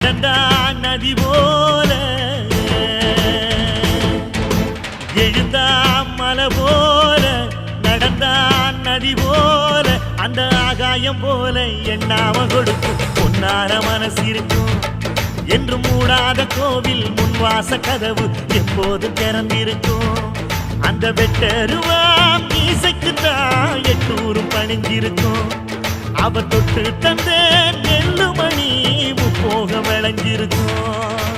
நடந்தான் நதி போல எழுந்தான் மலை போல நடந்தான் நதி போல அந்த ஆகாயம் போல எண்ணாம கொடுக்கும் பொன்னார மனசு இருக்கும் என்று மூடாத கோவில் முன்வாச கதவு எப்போது திறந்திருக்கும் அந்த வெட்டருவாம் மீசைக்கு தான் எட்டூரும் பணிஞ்சிருக்கும் அவ தொட்டு தந்த நெல்லுமணி முப்போக விளைஞ்சிருக்கும்